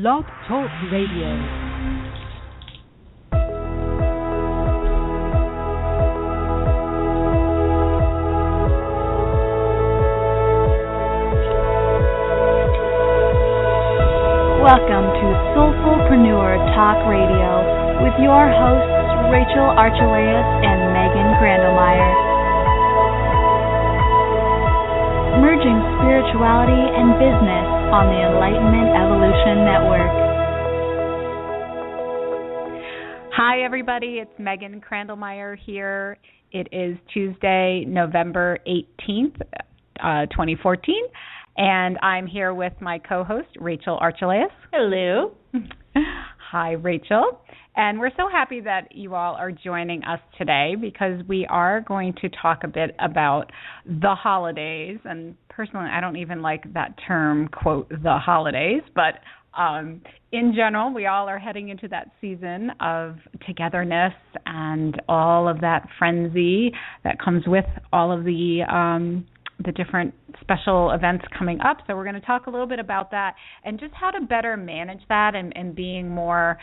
Blog Talk Radio. Welcome to Soulfullpreneur Talk Radio with your hosts Rachel Archelaus and Megan Crandlemire. Merging spirituality and business on the Enlightenment Evolution Network. Hi everybody, it's Megan Crandlemire here. It is Tuesday, November 18th, 2014. And I'm here with my co-host, Rachel Archelaus. Hello. Hi, Rachel. And we're so happy that you all are joining us today because we are going to talk a bit about the holidays. And personally, I don't even like that term, quote, the holidays. But in general, we all are heading into that season of togetherness and all of that frenzy that comes with all of the different special events coming up. So we're going to talk a little bit about that and just how to better manage that and being more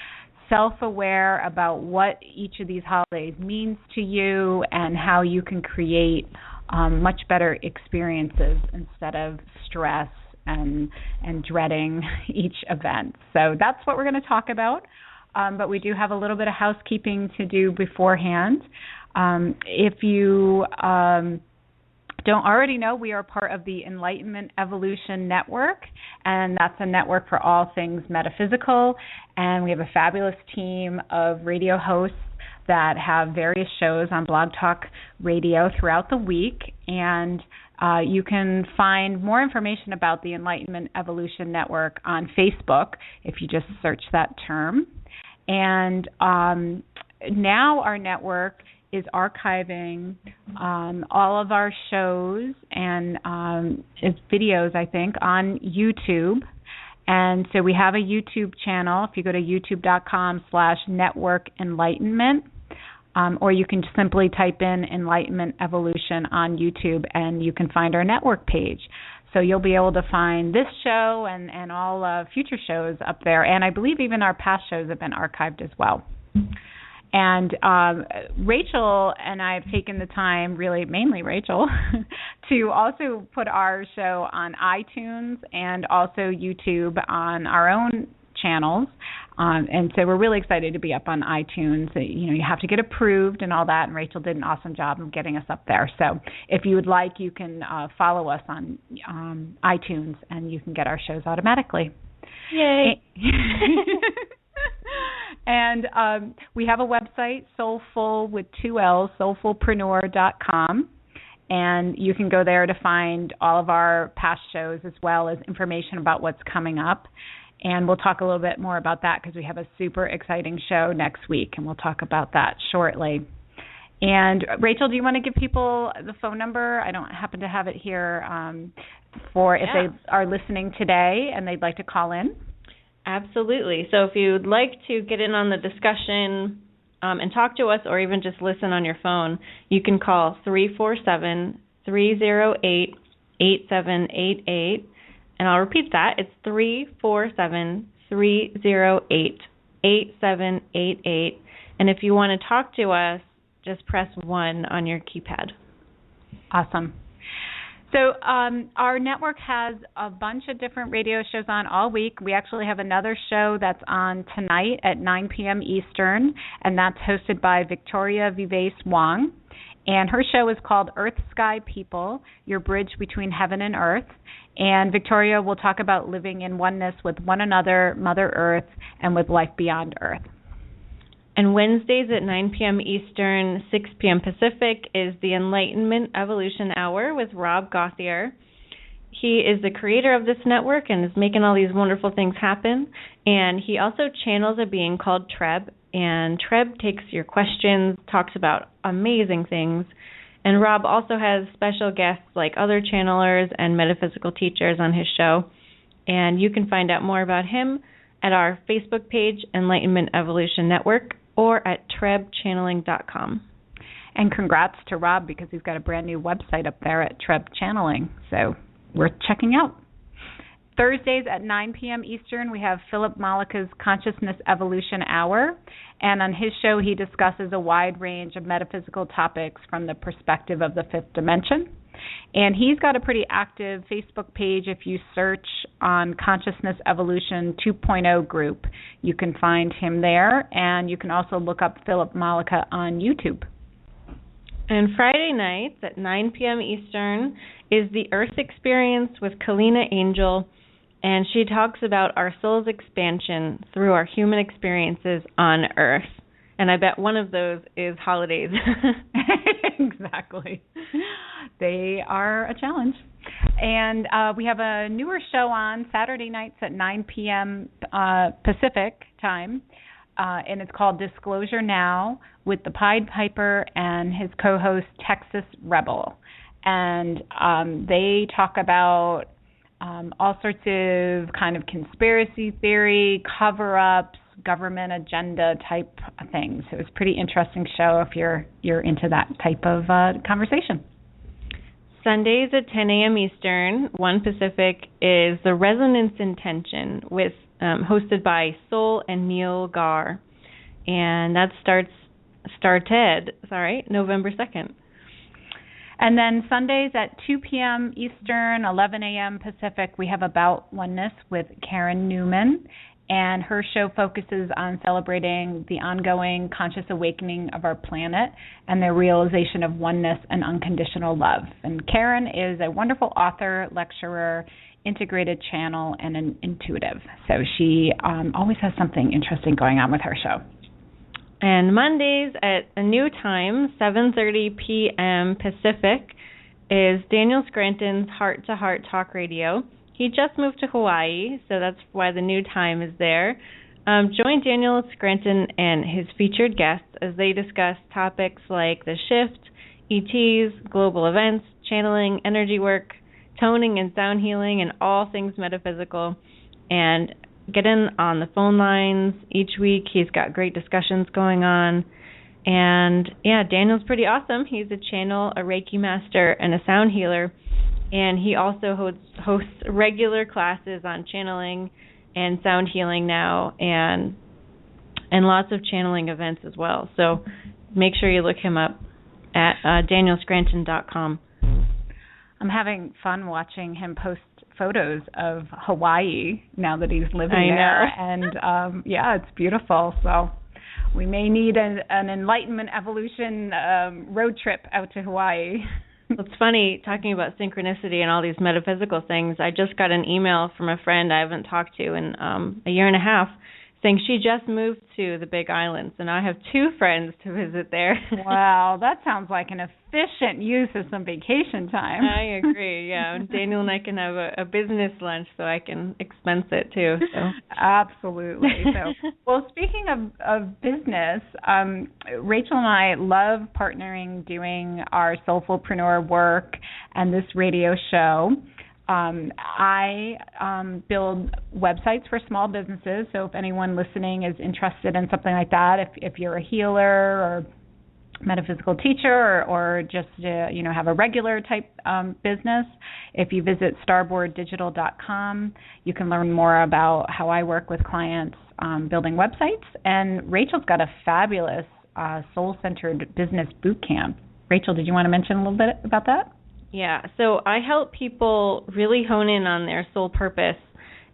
self-aware about what each of these holidays means to you and how you can create much better experiences instead of stress and dreading each event. So that's what we're going to talk about. But we do have a little bit of housekeeping to do beforehand. If you don't already know, we are part of the Enlightenment Evolution Network, and that's a network for all things metaphysical. And we have a fabulous team of radio hosts that have various shows on Blog Talk Radio throughout the week. And you can find more information about the Enlightenment Evolution Network on Facebook if you just search that term. And now our network is archiving all of our shows and its videos, I think, on YouTube. And so we have a YouTube channel. If you go to youtube.com/network enlightenment, or you can simply type in Enlightenment Evolution on YouTube and you can find our network page. So you'll be able to find this show and all future shows up there. And I believe even our past shows have been archived as well. And Rachel and I have taken the time, really mainly Rachel, to also put our show on iTunes and also YouTube on our own channels. And so we're really excited to be up on iTunes. You have to get approved and all that, and Rachel did an awesome job of getting us up there. So if you would like, you can follow us on iTunes, and you can get our shows automatically. Yay. And we have a website, Soulful with 2 L's, soulfullpreneur.com. And you can go there to find all of our past shows as well as information about what's coming up. And we'll talk a little bit more about that because we have a super exciting show next week, and we'll talk about that shortly. And Rachel, do you want to give people the phone number? I don't happen to have it here for if they are listening today and they'd like to call in. Absolutely. So if you'd like to get in on the discussion and talk to us or even just listen on your phone, you can call 347-308-8788. And I'll repeat that. It's 347-308-8788. And if you want to talk to us, just press 1 on your keypad. Awesome. So our network has a bunch of different radio shows on all week. We actually have another show that's on tonight at 9 p.m. Eastern, and that's hosted by Victoria Vives Wong. And her show is called Earth, Sky, People, Your Bridge Between Heaven and Earth. And Victoria will talk about living in oneness with one another, Mother Earth, and with life beyond Earth. And Wednesdays at 9 p.m. Eastern, 6 p.m. Pacific is the Enlightenment Evolution Hour with Rob Gauthier. He is the creator of this network and is making all these wonderful things happen. And he also channels a being called Treb. And Treb takes your questions, talks about amazing things. And Rob also has special guests like other channelers and metaphysical teachers on his show. And you can find out more about him at our Facebook page, Enlightenment Evolution Network, or at trebchanneling.com. And congrats to Rob because he's got a brand new website up there at Treb Channeling. So worth checking out. Thursdays at 9 p.m. Eastern, we have Philip Malaka's Consciousness Evolution Hour. And on his show, he discusses a wide range of metaphysical topics from the perspective of the fifth dimension. And he's got a pretty active Facebook page. If you search on Consciousness Evolution 2.0 group, you can find him there. And you can also look up Philip Malaka on YouTube. And Friday nights at 9 p.m. Eastern is the Earth Experience with Kalina Angel. And she talks about our soul's expansion through our human experiences on Earth. And I bet one of those is holidays. Exactly. They are a challenge. And we have a newer show on Saturday nights at 9 p.m. Pacific time. And it's called Disclosure Now with the Pied Piper and his co-host Texas Rebel. And they talk about all sorts of kind of conspiracy theory, cover-ups, government agenda type things. So it was a pretty interesting show if you're into that type of conversation. Sundays at 10 a.m. Eastern, 1 Pacific, is the Resonance Intention with hosted by Soul and Neil Gar. And that started November 2nd. And then Sundays at 2 p.m. Eastern, 11 a.m. Pacific, we have About Oneness with Karen Newman. And her show focuses on celebrating the ongoing conscious awakening of our planet and the realization of oneness and unconditional love. And Karen is a wonderful author, lecturer, integrated channel, and an intuitive. So she always has something interesting going on with her show. And Mondays at a new time, 7:30 p.m. Pacific, is Daniel Scranton's Heart to Heart Talk Radio. He just moved to Hawaii, so that's why the new time is there. Join Daniel Scranton and his featured guests as they discuss topics like the shift, ETs, global events, channeling, energy work, toning and sound healing, and all things metaphysical. And get in on the phone lines each week. He's got great discussions going on. And, yeah, Daniel's pretty awesome. He's a channel, a Reiki master, and a sound healer. And he also hosts regular classes on channeling and sound healing now, and lots of channeling events as well. So make sure you look him up at danielscranton.com. I'm having fun watching him post photos of Hawaii now that he's living there. And, yeah, it's beautiful. So we may need an Enlightenment Evolution road trip out to Hawaii. It's funny, talking about synchronicity and all these metaphysical things, I just got an email from a friend I haven't talked to in a year and a half saying she just moved to the Big Island, and I have 2 friends to visit there. Wow, that sounds like an efficient use of some vacation time. I agree, yeah. Daniel and I can have a business lunch so I can expense it too. So. Absolutely. So, well, speaking of business, Rachel and I love partnering, doing our Soulfullpreneur work and this radio show. I build websites for small businesses, so if anyone listening is interested in something like that, if you're a healer or metaphysical teacher or just have a regular type business, if you visit starboarddigital.com, you can learn more about how I work with clients building websites. And Rachel's got a fabulous soul-centered business boot camp. Rachel, did you want to mention a little bit about that? Yeah, so I help people really hone in on their soul purpose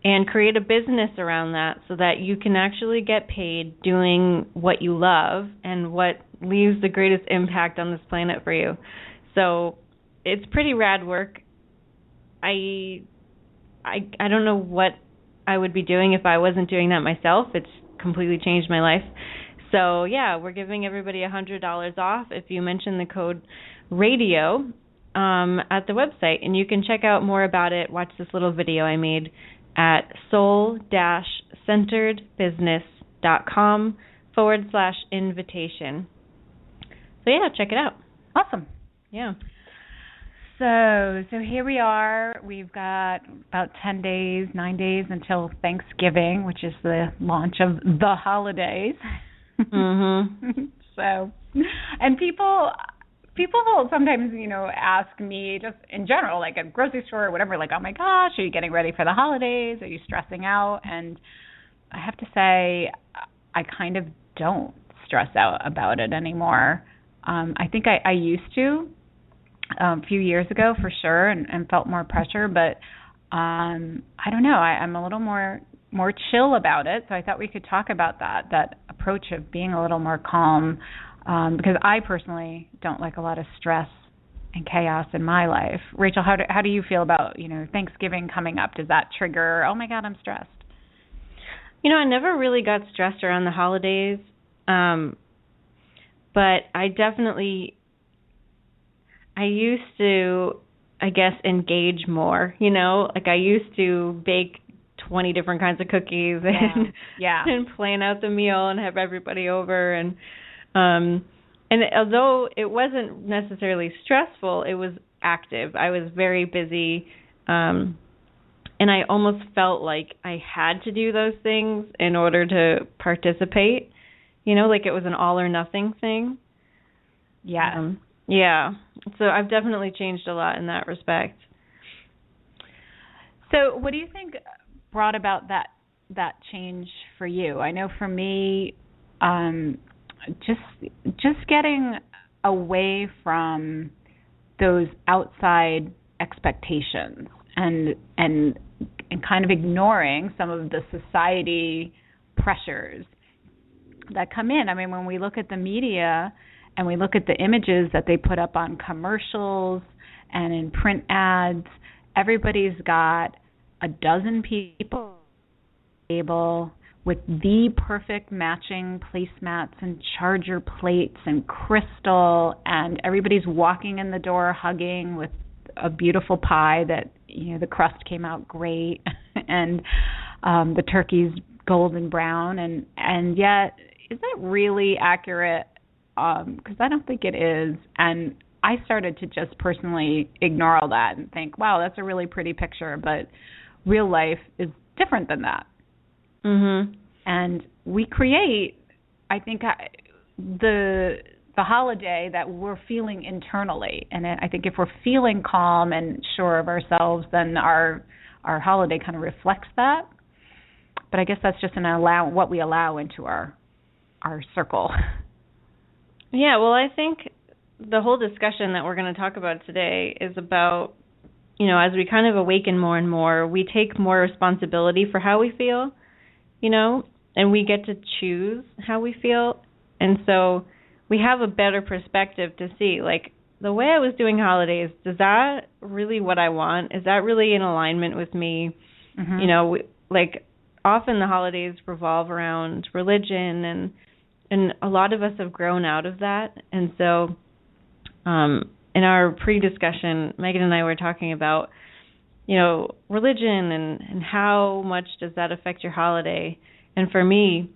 and create a business around that so that you can actually get paid doing what you love and what leaves the greatest impact on this planet for you. So it's pretty rad work. I don't know what I would be doing if I wasn't doing that myself. It's completely changed my life. So, yeah, we're giving everybody $100 off if you mention the code RADIO at the website, and you can check out more about it. Watch this little video I made at soul-centeredbusiness.com/invitation. So yeah, check it out. Awesome. Yeah. So here we are. We've got about 9 days until Thanksgiving, which is the launch of the holidays. Mm-hmm. So, and people people will sometimes, ask me just in general, like at grocery store or whatever, like, oh my gosh, are you getting ready for the holidays? Are you stressing out? And I have to say, I kind of don't stress out about it anymore. I think I used to a few years ago for sure, and felt more pressure, but I don't know. I'm a little more chill about it. So I thought we could talk about that approach of being a little more calm, because I personally don't like a lot of stress and chaos in my life. Rachel, how do you feel about, Thanksgiving coming up? Does that trigger, oh my God, I'm stressed? I never really got stressed around the holidays, but I used to, I guess, engage more, like I used to bake 20 different kinds of cookies and plan out the meal and have everybody over. And although it wasn't necessarily stressful, it was active. I was very busy, and I almost felt like I had to do those things in order to participate, like it was an all or nothing thing. Yeah. Yeah. So I've definitely changed a lot in that respect. So what do you think brought about that change for you? I know for me, just getting away from those outside expectations and kind of ignoring some of the society pressures that come in. I mean, when we look at the media and we look at the images that they put up on commercials and in print ads, everybody's got a dozen people table with the perfect matching placemats and charger plates and crystal, and everybody's walking in the door hugging with a beautiful pie that, the crust came out great and the turkey's golden brown, and yet is that really accurate? Because I don't think it is. And I started to just personally ignore all that and think, wow, that's a really pretty picture, but real life is different than that. Mm-hmm. And we create, I think, the holiday that we're feeling internally. And I think if we're feeling calm and sure of ourselves, then our holiday kind of reflects that. But I guess that's just what we allow into our circle. Yeah, well, I think the whole discussion that we're going to talk about today is about, as we kind of awaken more and more, we take more responsibility for how we feel, and we get to choose how we feel. And so we have a better perspective to see, like, the way I was doing holidays, is that really what I want? Is that really in alignment with me? Mm-hmm. Often the holidays revolve around religion, and a lot of us have grown out of that. And so in our pre-discussion, Megan and I were talking about, religion and how much does that affect your holiday. And for me,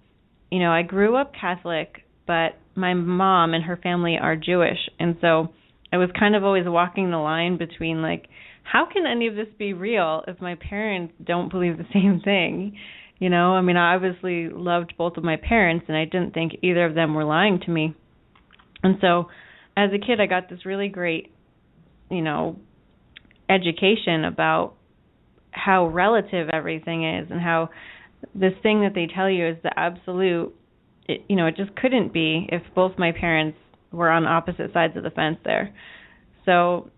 I grew up Catholic, but my mom and her family are Jewish. And so I was kind of always walking the line between, like, how can any of this be real if my parents don't believe the same thing? I mean, I obviously loved both of my parents, and I didn't think either of them were lying to me. And so as a kid, I got this really great, education about how relative everything is and how this thing that they tell you is the absolute, it just couldn't be if both my parents were on opposite sides of the fence there. So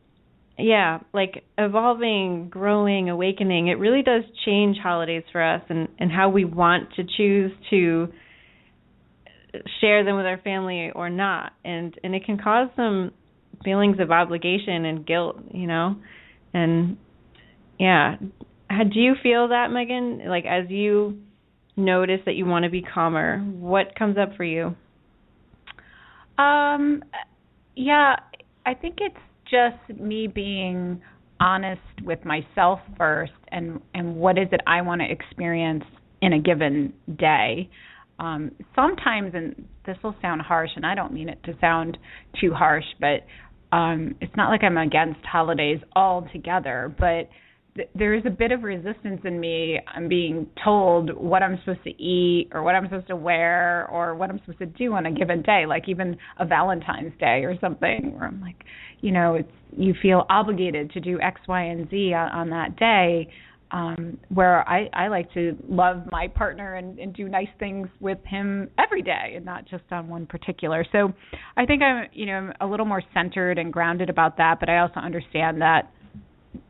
yeah, like evolving, growing, awakening, it really does change holidays for us and how we want to choose to share them with our family or not. And it can cause some feelings of obligation and guilt, And yeah, do you feel that, Megan? Like, as you notice that you want to be calmer, what comes up for you? Yeah, I think it's just me being honest with myself first and what is it I want to experience in a given day. Sometimes, and this will sound harsh, and I don't mean it to sound too harsh, but it's not like I'm against holidays altogether, but there is a bit of resistance in me. I'm being told what I'm supposed to eat or what I'm supposed to wear or what I'm supposed to do on a given day, like even a Valentine's Day or something, where I'm like, you feel obligated to do X, Y, and Z on that day, where I like to love my partner and do nice things with him every day and not just on one particular. So I think I'm a little more centered and grounded about that, but I also understand that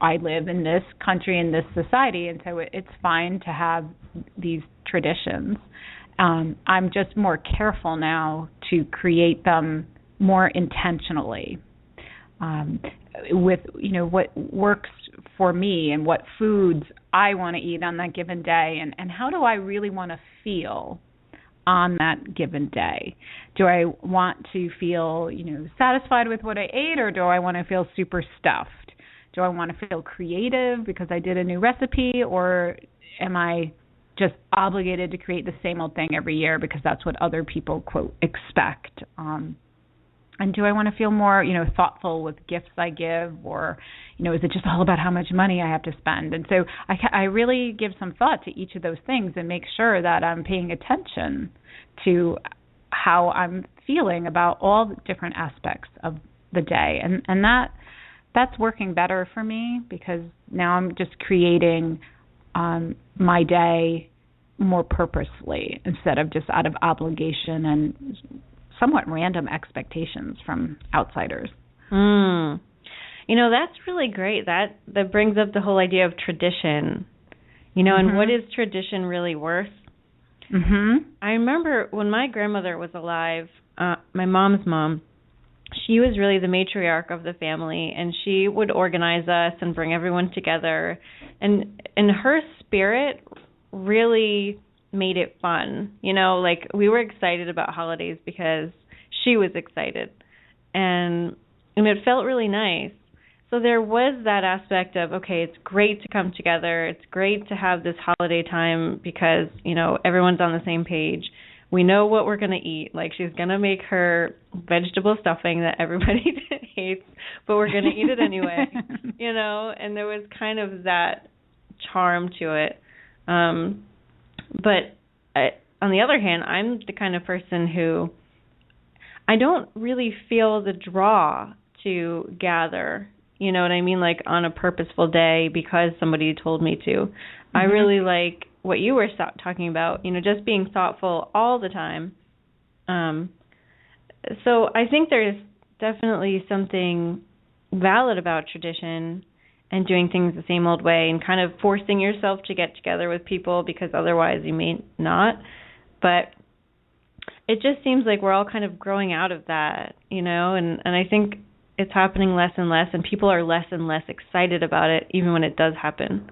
I live in this country, in this society, and so it's fine to have these traditions. I'm just more careful now to create them more intentionally, with what works for me and what foods I want to eat on that given day, and how do I really want to feel on that given day. Do I want to feel satisfied with what I ate, or do I want to feel super stuffed? Do I want to feel creative because I did a new recipe, or am I just obligated to create the same old thing every year because that's what other people, quote, expect? And do I want to feel more, thoughtful with gifts I give, or, is it just all about how much money I have to spend? And so I really give some thought to each of those things and make sure that I'm paying attention to how I'm feeling about all the different aspects of the day. And that's working better for me, because now I'm just creating my day more purposefully instead of just out of obligation and somewhat random expectations from outsiders. That's really great. That brings up the whole idea of tradition, and what is tradition really worth? I remember when my grandmother was alive, my mom's mom, she was really the matriarch of the family, and she would organize us and bring everyone together. And her spirit really made it fun. Like we were excited about holidays because she was excited. And it felt really nice. So there was that aspect of, okay, it's great to come together. It's great to have this holiday time because, everyone's on the same page. We know what we're going to eat. Like, she's going to make her vegetable stuffing that everybody hates, but we're going to eat it anyway, and there was kind of that charm to it. But on the other hand, I'm the kind of person who I don't really feel the draw to gather, you know what I mean, like on a purposeful day because somebody told me to. I really like what you were talking about, just being thoughtful all the time. So I think there's definitely something valid about tradition and doing things the same old way and kind of forcing yourself to get together with people because otherwise you may not. But it just seems like we're all kind of growing out of that, and I think it's happening less and less, and people are less and less excited about it even when it does happen.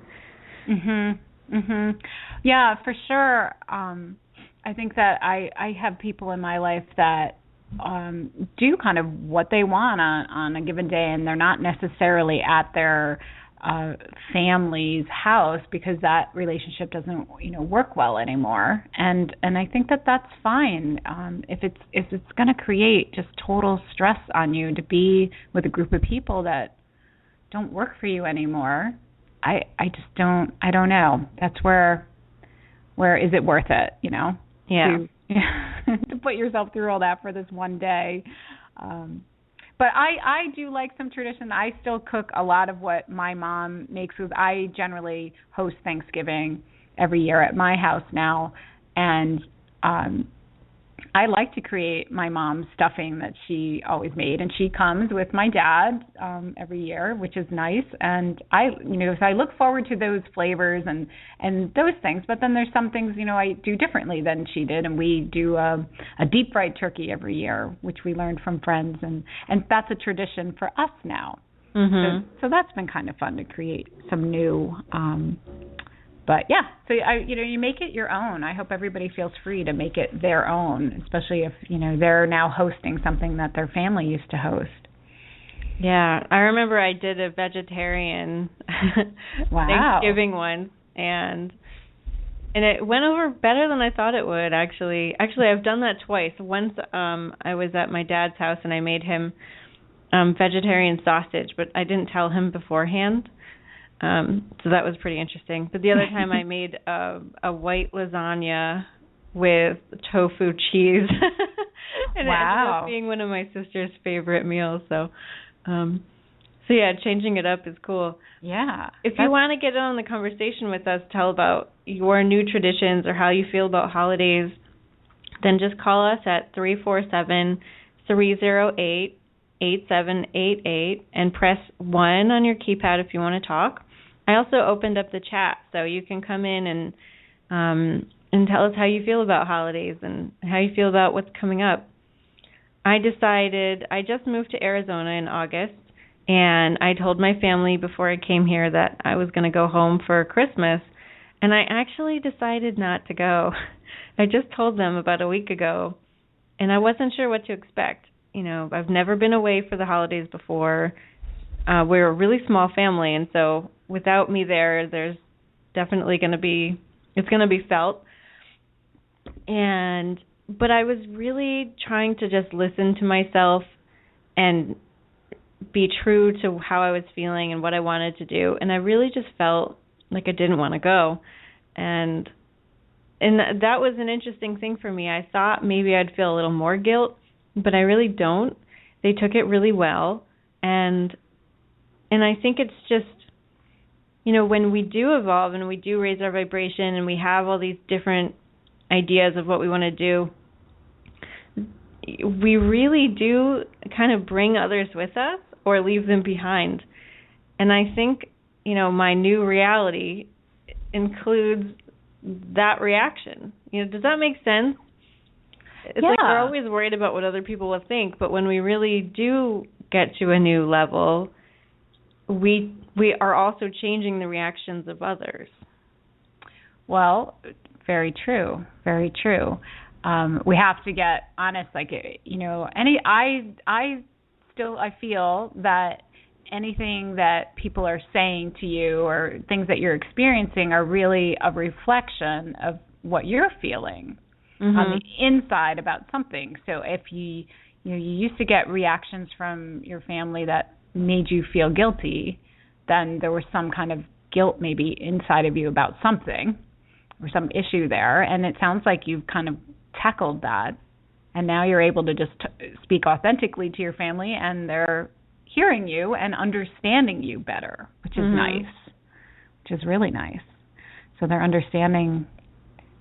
Yeah, for sure. I think that I have people in my life that do kind of what they want on a given day, and they're not necessarily at their family's house because that relationship doesn't work well anymore. And I think that that's fine. If it's going to create just total stress on you to be with a group of people that don't work for you anymore, I don't know. That's where is it worth it, Yeah. To put yourself through all that for this one day. But I do like some tradition. I still cook a lot of what my mom makes. I generally host Thanksgiving every year at my house now, and I like to create my mom's stuffing that she always made, and she comes with my dad every year, which is nice. And so I look forward to those flavors and those things. But then there's some things I do differently than she did, and we do a deep fried turkey every year, which we learned from friends, and that's a tradition for us now. So that's been kind of fun to create some new. But yeah, so you make it your own. I hope everybody feels free to make it their own, especially if they're now hosting something that their family used to host. Yeah, I remember I did a vegetarian Thanksgiving once, and it went over better than I thought it would. Actually, I've done that twice. Once I was at my dad's house and I made him vegetarian sausage, but I didn't tell him beforehand. So that was pretty interesting. But the other time I made a white lasagna with tofu cheese. And It ended up being one of my sister's favorite meals. So yeah, changing it up is cool. Yeah. If you want to get on the conversation with us, tell about your new traditions or how you feel about holidays, then just call us at 347-308-8788 and press 1 on your keypad if you want to talk. I also opened up the chat, so you can come in and tell us how you feel about holidays and how you feel about what's coming up. I just moved to Arizona in August, and I told my family before I came here that I was going to go home for Christmas, and I actually decided not to go. I just told them about a week ago, and I wasn't sure what to expect. I've never been away for the holidays before. We're a really small family, and so without me there's definitely going to be felt. But I was really trying to just listen to myself and be true to how I was feeling and what I wanted to do. And I really just felt like I didn't want to go. And that was an interesting thing for me. I thought maybe I'd feel a little more guilt, but I really don't. They took it really well. And I think it's just, when we do evolve and we do raise our vibration and we have all these different ideas of what we want to do, we really do kind of bring others with us or leave them behind. And I think, my new reality includes that reaction. Does that make sense? It's like we're always worried about what other people will think, but when we really do get to a new level, we are also changing the reactions of others. Well, very true. Very true. We have to get honest. I feel that anything that people are saying to you or things that you're experiencing are really a reflection of what you're feeling on the inside about something. So if you used to get reactions from your family that made you feel guilty, then there was some kind of guilt maybe inside of you about something or some issue there. And it sounds like you've kind of tackled that. And now you're able to just speak authentically to your family, and they're hearing you and understanding you better, which is nice, which is really nice. So they're understanding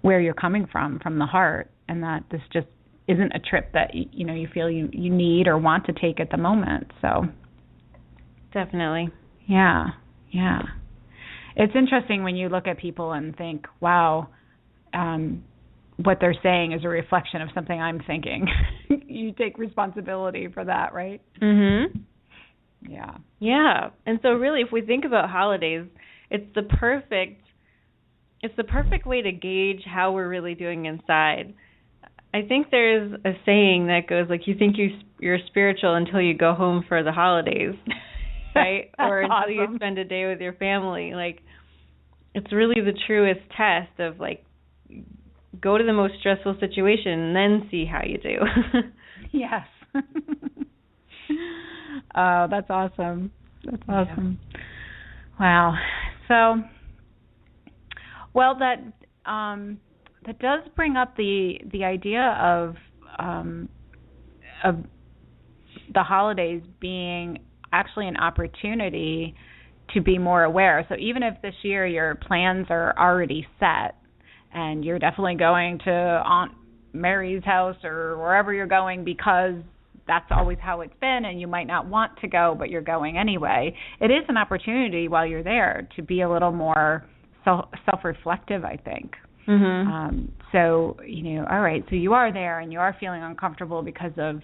where you're coming from the heart, and that this just isn't a trip that you feel you need or want to take at the moment. So definitely. Yeah. It's interesting when you look at people and think, wow, what they're saying is a reflection of something I'm thinking. You take responsibility for that, right? Yeah. And so really, if we think about holidays, it's the perfect way to gauge how we're really doing inside. I think there's a saying that goes like, you think you're spiritual until you go home for the holidays, right? Or until you spend a day with your family. Like, it's really the truest test of like, go to the most stressful situation and then see how you do. Yes. Oh, that's awesome. That's awesome. Yeah. Wow. So, well, that does bring up the idea of the holidays being actually an opportunity to be more aware. So even if this year your plans are already set and you're definitely going to Aunt Mary's house or wherever you're going because that's always how it's been and you might not want to go, but you're going anyway, it is an opportunity while you're there to be a little more self-reflective, I think. So, all right, so you are there and you are feeling uncomfortable because of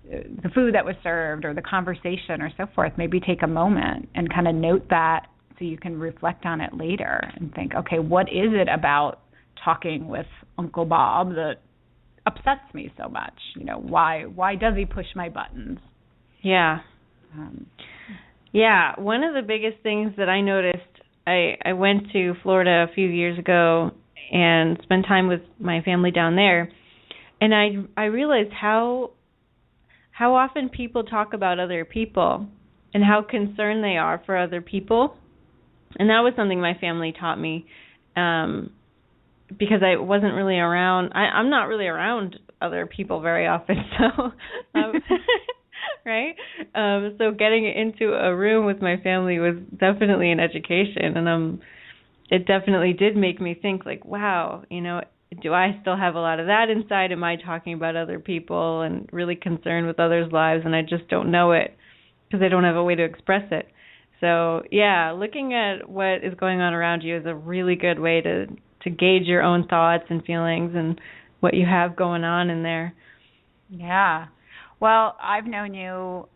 the food that was served or the conversation or so forth. Maybe take a moment and kind of note that so you can reflect on it later and think, okay, what is it about talking with Uncle Bob that upsets me so much? Why does he push my buttons? Yeah. One of the biggest things that I noticed, I went to Florida a few years ago and spent time with my family down there, and I realized how often people talk about other people and how concerned they are for other people. And that was something my family taught me, because I wasn't really around. I'm not really around other people very often, so right. So getting into a room with my family was definitely an education, and it definitely did make me think, like, wow, do I still have a lot of that inside? Am I talking about other people and really concerned with others' lives, and I just don't know it because I don't have a way to express it? So, yeah, looking at what is going on around you is a really good way to gauge your own thoughts and feelings and what you have going on in there. Yeah. Well, I've known you,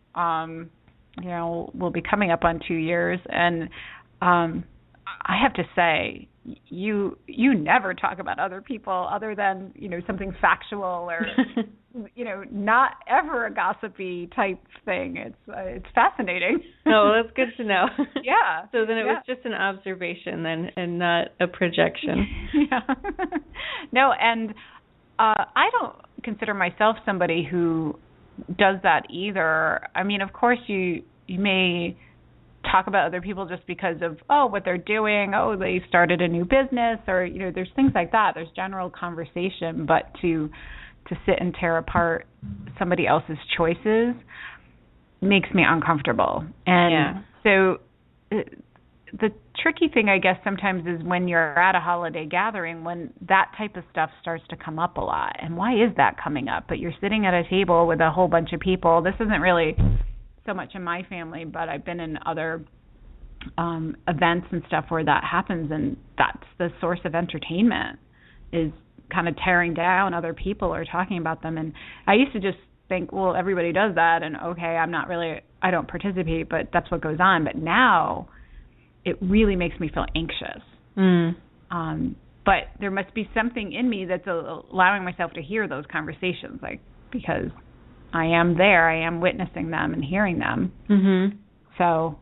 we'll be coming up on 2 years, and I have to say, you never talk about other people other than, something factual or, not ever a gossipy type thing. It's fascinating. Oh, that's good to know. Yeah. So then it was just an observation then and not a projection. Yeah. No, and I don't consider myself somebody who does that either. I mean, of course, you may talk about other people just because of, what they're doing, they started a new business, or, there's things like that. There's general conversation, but to sit and tear apart somebody else's choices makes me uncomfortable. And so the tricky thing, I guess, sometimes is when you're at a holiday gathering, when that type of stuff starts to come up a lot. And why is that coming up? But you're sitting at a table with a whole bunch of people. This isn't really so much in my family, but I've been in other events and stuff where that happens, and that's the source of entertainment, is kind of tearing down other people or talking about them. And I used to just think, well, everybody does that, and okay, I don't participate, but that's what goes on. But now it really makes me feel anxious. But there must be something in me that's allowing myself to hear those conversations, because I am there, I am witnessing them and hearing them. Mm-hmm. So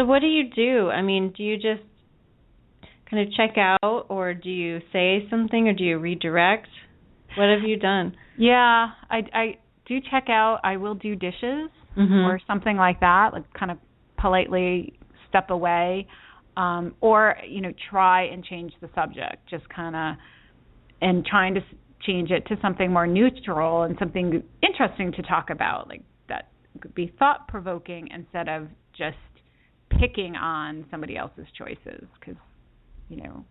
what do you do? I mean, do you just kind of check out, or do you say something, or do you redirect? What have you done? Yeah, I do check out. I will do dishes or something like that, like kind of politely step away, or try and change the subject, just kind of, and trying to change it to something more neutral and something interesting to talk about, like that could be thought-provoking instead of just picking on somebody else's choices, because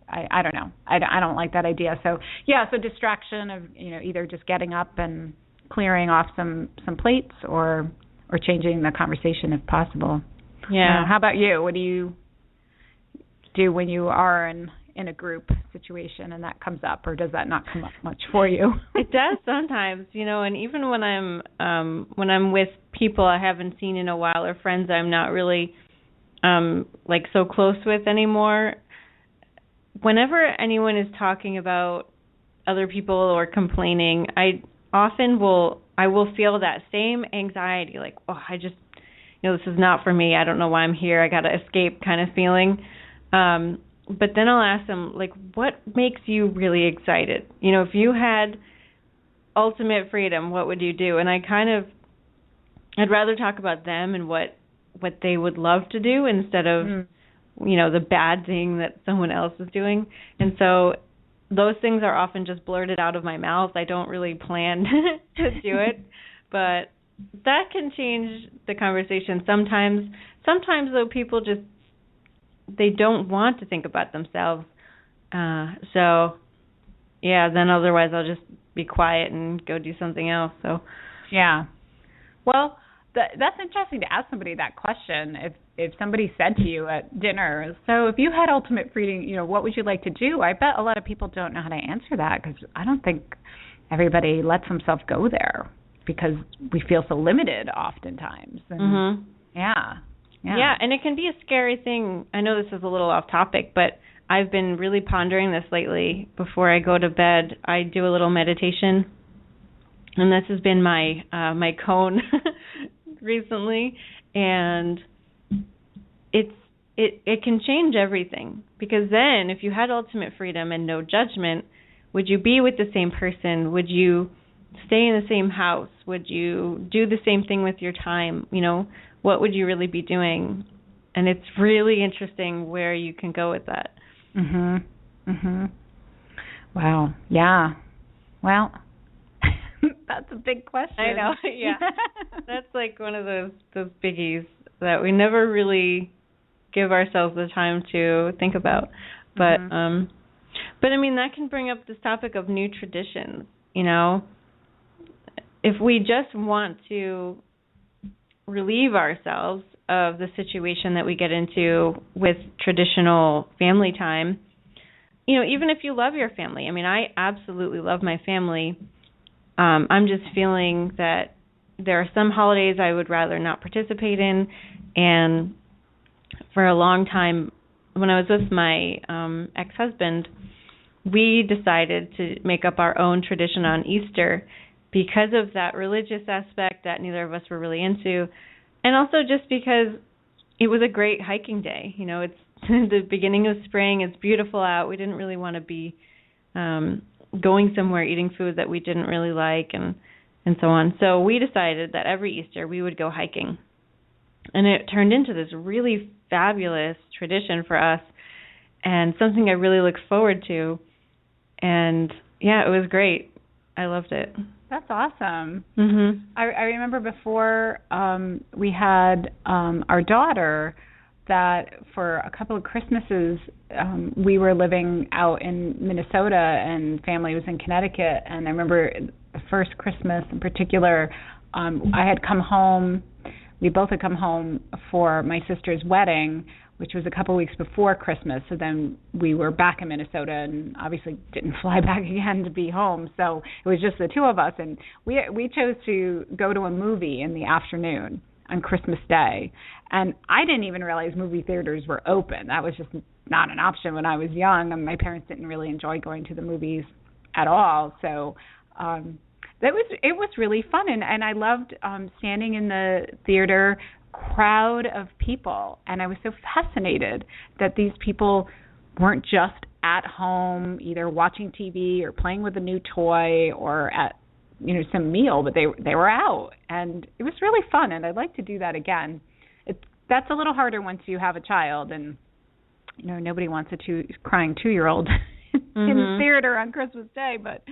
I don't know, I don't like that idea. So distraction of either just getting up and clearing off some plates, or changing the conversation if possible. How about you? What do you do when you are in a group situation and that comes up, or does that not come up much for you? It does sometimes, and even when I'm with people I haven't seen in a while, or friends I'm not really so close with anymore, whenever anyone is talking about other people or complaining, I will feel that same anxiety, like, I just, this is not for me, I don't know why I'm here, I got to escape kind of feeling. But then I'll ask them, like, what makes you really excited? If you had ultimate freedom, what would you do? And I'd rather talk about them and what they would love to do instead of, the bad thing that someone else is doing. And so those things are often just blurted out of my mouth. I don't really plan to do it, but that can change the conversation sometimes. Sometimes, though, people just, they don't want to think about themselves. Then otherwise I'll just be quiet and go do something else. So, yeah. Well, that's interesting to ask somebody that question. If somebody said to you at dinner, so if you had ultimate freedom, what would you like to do? I bet a lot of people don't know how to answer that, because I don't think everybody lets themselves go there, because we feel so limited oftentimes. And Yeah, and it can be a scary thing. I know this is a little off topic, but I've been really pondering this lately. Before I go to bed, I do a little meditation, and this has been my cone recently. And it can change everything, because then if you had ultimate freedom and no judgment, would you be with the same person? Would you stay in the same house? Would you do the same thing with your time? What would you really be doing? And it's really interesting where you can go with that. Mhm. Mhm. Wow. Yeah. Well, that's a big question. I know. Yeah. That's like one of those biggies that we never really give ourselves the time to think about. But but I mean, that can bring up this topic of new traditions, you know. If we just want to relieve ourselves of the situation that we get into with traditional family time, you know, even if you love your family. I mean, I absolutely love my family. I'm just feeling that there are some holidays I would rather not participate in. And for a long time, when I was with my ex-husband, we decided to make up our own tradition on Easter because of that religious aspect that neither of us were really into, and also just because it was a great hiking day. You know, it's the beginning of spring. It's beautiful out. We didn't really want to be going somewhere eating food that we didn't really like and so on. So we decided that every Easter we would go hiking. And it turned into this really fabulous tradition for us and something I really look forward to. And, yeah, it was great. I loved it. That's awesome. Mhm. I remember before we had our daughter that for a couple of Christmases we were living out in Minnesota and family was in Connecticut. And I remember the first Christmas in particular, I had come home. We both had come home for my sister's wedding, which was a couple of weeks before Christmas. So then we were back in Minnesota and obviously didn't fly back again to be home. So it was just the two of us. And we chose to go to a movie in the afternoon on Christmas Day. And I didn't even realize movie theaters were open. That was just not an option when I was young. And my parents didn't really enjoy going to the movies at all. So it was really fun. And I loved standing in the theater crowd of people, and I was so fascinated that these people weren't just at home either watching TV or playing with a new toy or at some meal, but they were out, and it was really fun, and I'd like to do that again. That's a little harder once you have a child, and nobody wants a crying 2-year-old in the theater on Christmas Day, but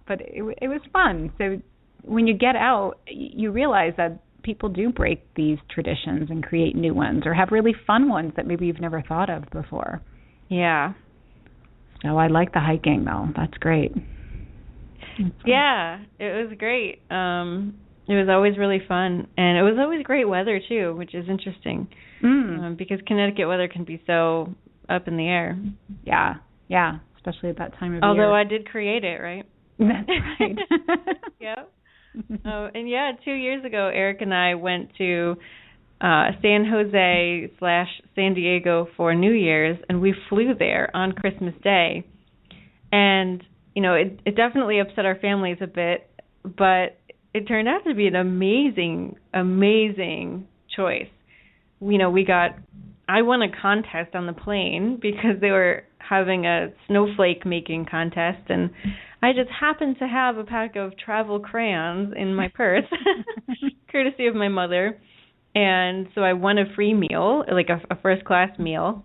but it was fun. So when you get out, you realize that people do break these traditions and create new ones or have really fun ones that maybe you've never thought of before. Yeah. So I like the hiking, though. That's great. Yeah, it was great. It was always really fun. And it was always great weather, too, which is interesting. Because Connecticut weather can be so up in the air. Yeah, especially at that time of year. Although I did create it, right? That's right. Yep. And 2 years ago, Eric and I went to San Jose / San Diego for New Year's, and we flew there on Christmas Day. And, it definitely upset our families a bit, but it turned out to be an amazing, amazing choice. I won a contest on the plane because they were having a snowflake making contest, and I just happened to have a pack of travel crayons in my purse, courtesy of my mother. And so I won a free meal, like a first-class meal.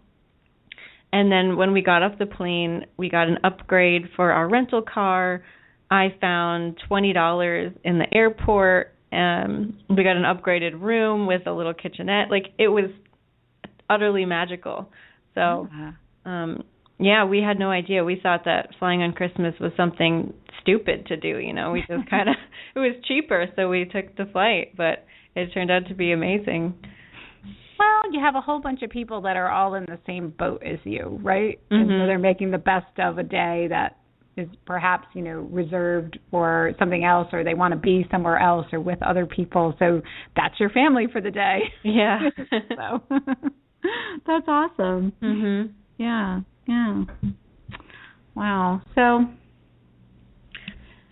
And then when we got off the plane, we got an upgrade for our rental car. I found $20 in the airport. We got an upgraded room with a little kitchenette. Like, it was utterly magical. So, we had no idea. We thought that flying on Christmas was something stupid to do, We just kind of, it was cheaper, so we took the flight, but it turned out to be amazing. Well, you have a whole bunch of people that are all in the same boat as you, right? And so they're making the best of a day that is perhaps, reserved for something else, or they want to be somewhere else or with other people. So that's your family for the day. Yeah. So that's awesome. Yeah. Wow. So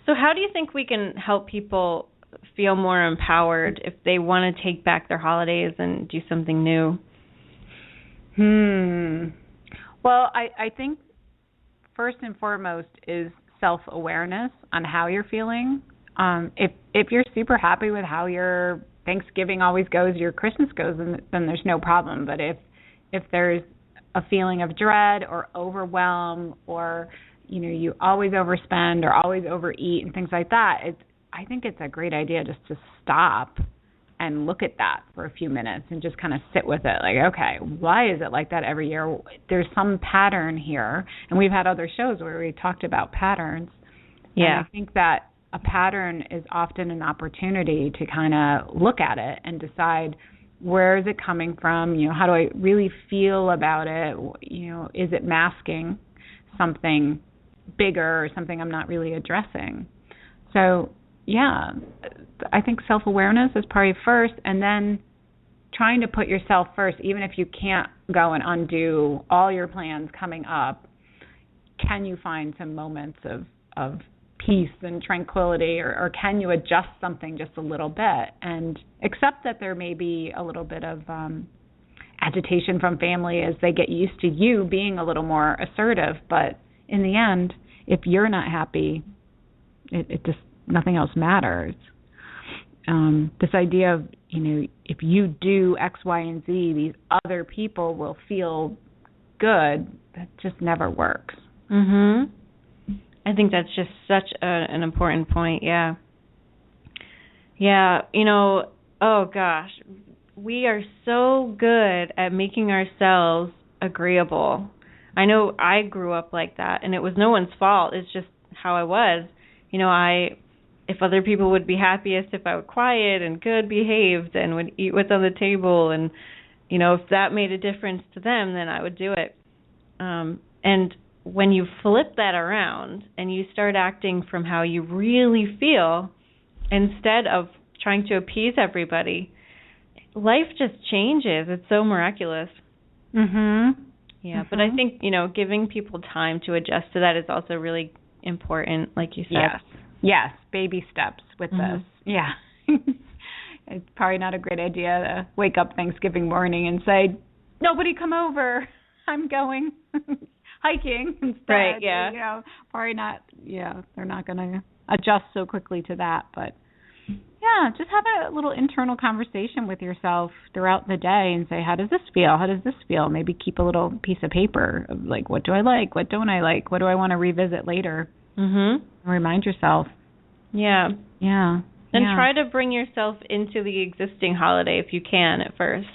how do you think we can help people feel more empowered if they want to take back their holidays and do something new? Well, I think first and foremost is self-awareness on how you're feeling. If you're super happy with how your Thanksgiving always goes, your Christmas goes, then there's no problem. But if there's a feeling of dread or overwhelm, or you always overspend or always overeat and things like that, I think it's a great idea just to stop and look at that for a few minutes and just kind of sit with it. Like, okay, why is it like that every year? There's some pattern here. And we've had other shows where we talked about patterns. Yeah. And I think that a pattern is often an opportunity to kind of look at it and decide, where is it coming from? How do I really feel about it? Is it masking something bigger or something I'm not really addressing? So, yeah, I think self-awareness is probably first, and then trying to put yourself first, even if you can't go and undo all your plans coming up. Can you find some moments of peace and tranquility, or can you adjust something just a little bit and accept that there may be a little bit of agitation from family as they get used to you being a little more assertive, but in the end, if you're not happy, it just, nothing else matters. This idea of, if you do X, Y, and Z, these other people will feel good, that just never works. Mhm. I think that's just such an important point, yeah. Yeah, oh gosh, we are so good at making ourselves agreeable. I know I grew up like that, and it was no one's fault. It's just how I was. If other people would be happiest if I was quiet and good behaved and would eat what's on the table, and, if that made a difference to them, then I would do it. And when you flip that around and you start acting from how you really feel instead of trying to appease everybody, life just changes. It's so miraculous. Mhm. Yeah, but I think, giving people time to adjust to that is also really important, like you said. Yes, baby steps with this. Yeah. It's probably not a great idea to wake up Thanksgiving morning and say, nobody come over, I'm going hiking instead. Right, yeah. Probably not, they're not going to adjust so quickly to that. But, yeah, just have a little internal conversation with yourself throughout the day and say, how does this feel? How does this feel? Maybe keep a little piece of paper of, like, what do I like? What don't I like? What do I want to revisit later? Remind yourself. Yeah. Yeah. And try to bring yourself into the existing holiday if you can at first.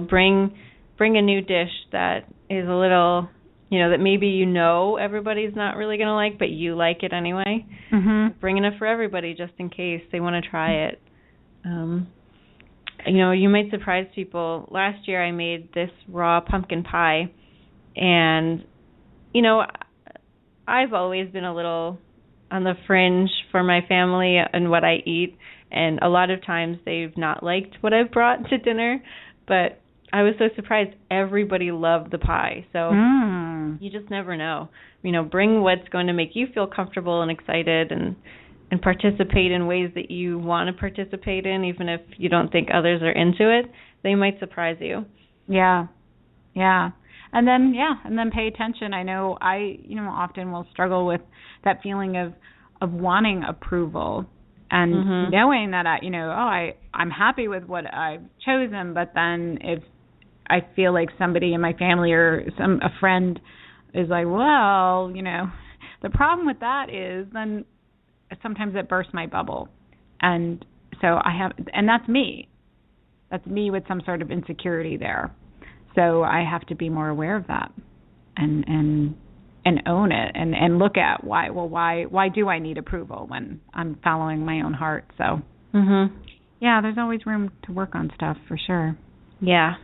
Bring a new dish that is a little, that maybe everybody's not really going to like, but you like it anyway. Bring enough for everybody just in case they want to try it. You might surprise people. Last year I made this raw pumpkin pie, and, I've always been a little on the fringe for my family and what I eat, and a lot of times they've not liked what I've brought to dinner, but I was so surprised everybody loved the pie. So you just never know. Bring what's going to make you feel comfortable and excited, and participate in ways that you want to participate in, even if you don't think others are into it. They might surprise you. Yeah. And then pay attention. I know I, often will struggle with that feeling of wanting approval and knowing that I'm happy with what I've chosen, but then if I feel like somebody in my family or a friend is like, well, the problem with that is then sometimes it bursts my bubble. And so and that's me. That's me with some sort of insecurity there. So I have to be more aware of that and own it and look at why do I need approval when I'm following my own heart. So yeah, there's always room to work on stuff for sure. Yeah.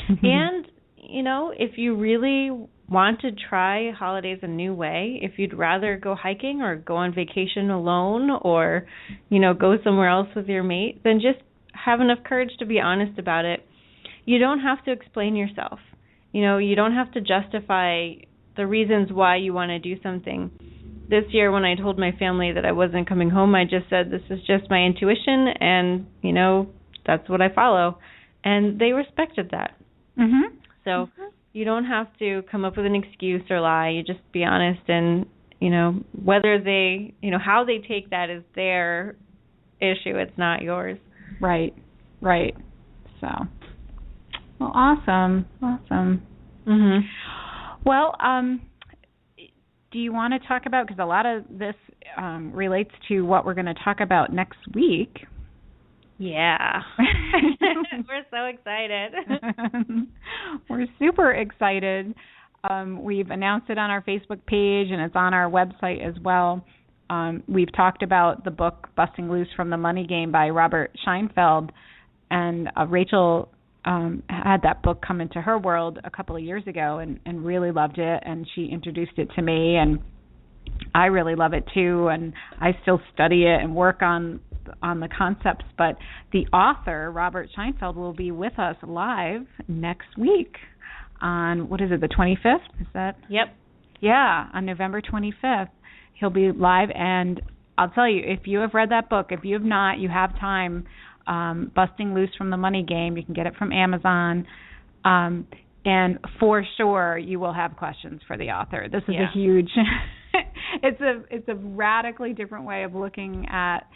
And if you really want to try holidays a new way, if you'd rather go hiking or go on vacation alone or go somewhere else with your mate, then just have enough courage to be honest about it. You don't have to explain yourself. You don't have to justify the reasons why you want to do something. This year when I told my family that I wasn't coming home, I just said, this is just my intuition and, that's what I follow. And they respected that. So you don't have to come up with an excuse or lie. You just be honest, and, whether they, how they take that is their issue. It's not yours. Right. Right. So, well, awesome. Mhm. Well, do you want to talk about, because a lot of this relates to what we're going to talk about next week. Yeah. We're so excited. We're super excited. We've announced it on our Facebook page, and it's on our website as well. We've talked about the book Busting Loose from the Money Game by Robert Scheinfeld, and Rachel had that book come into her world a couple of years ago and really loved it, and she introduced it to me, and I really love it too, and I still study it and work on the concepts. But the author, Robert Scheinfeld, will be with us live next week on, what is it, the 25th? Is that? Yep. Yeah, on November 25th. He'll be live, and I'll tell you, if you have read that book, if you have not, you have time. Busting Loose from the Money Game. You can get it from Amazon. And for sure, you will have questions for the author. This is a huge, it's a radically different way of looking at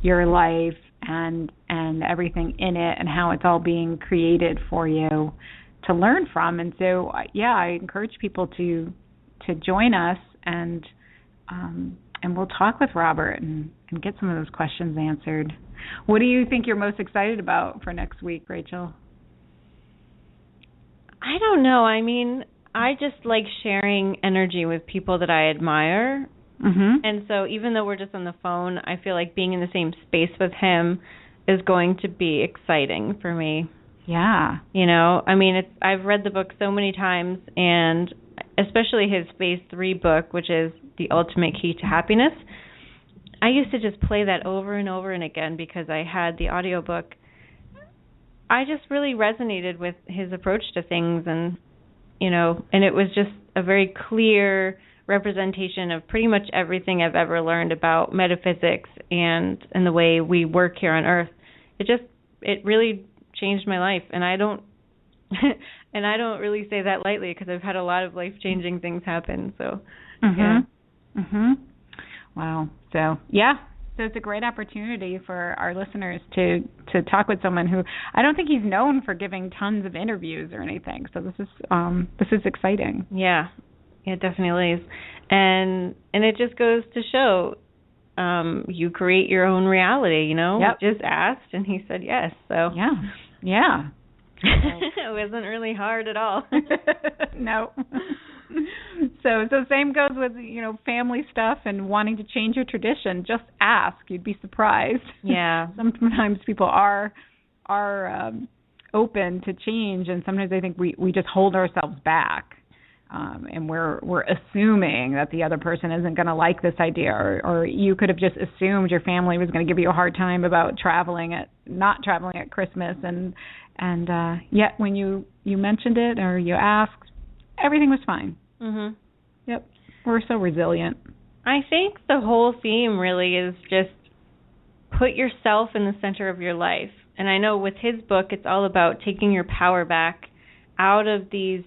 your life and everything in it and how it's all being created for you to learn from. And so, I encourage people to join us, and we'll talk with Robert and get some of those questions answered. What do you think you're most excited about for next week, Rachel? I don't know. I mean, I just like sharing energy with people that I admire. Mm-hmm. And so even though we're just on the phone, I feel like being in the same space with him is going to be exciting for me. Yeah. You know, I mean, I've read the book so many times, and especially his Phase 3 book, which is The Ultimate Key to Happiness. I used to just play that over and over and again because I had the audiobook. I just really resonated with his approach to things, and it was just a very clear representation of pretty much everything I've ever learned about metaphysics and the way we work here on Earth. It really changed my life, and I don't really say that lightly because I've had a lot of life-changing things happen. So, yeah. Mhm. Wow. So it's a great opportunity for our listeners to talk with someone who I don't think he's known for giving tons of interviews or anything. So this is exciting. Yeah, it definitely is, and it just goes to show you create your own reality. Yep. Just asked, and he said yes. So yeah. It wasn't really hard at all. No. So same goes with, family stuff and wanting to change your tradition. Just ask. You'd be surprised. Yeah. Sometimes people are open to change, and sometimes I think we just hold ourselves back. And we're assuming that the other person isn't going to like this idea, or you could have just assumed your family was going to give you a hard time about not traveling at Christmas, and yet when you mentioned it or you asked, everything was fine. Mhm. Yep. We're so resilient. I think the whole theme really is just put yourself in the center of your life. And I know with his book, it's all about taking your power back out of these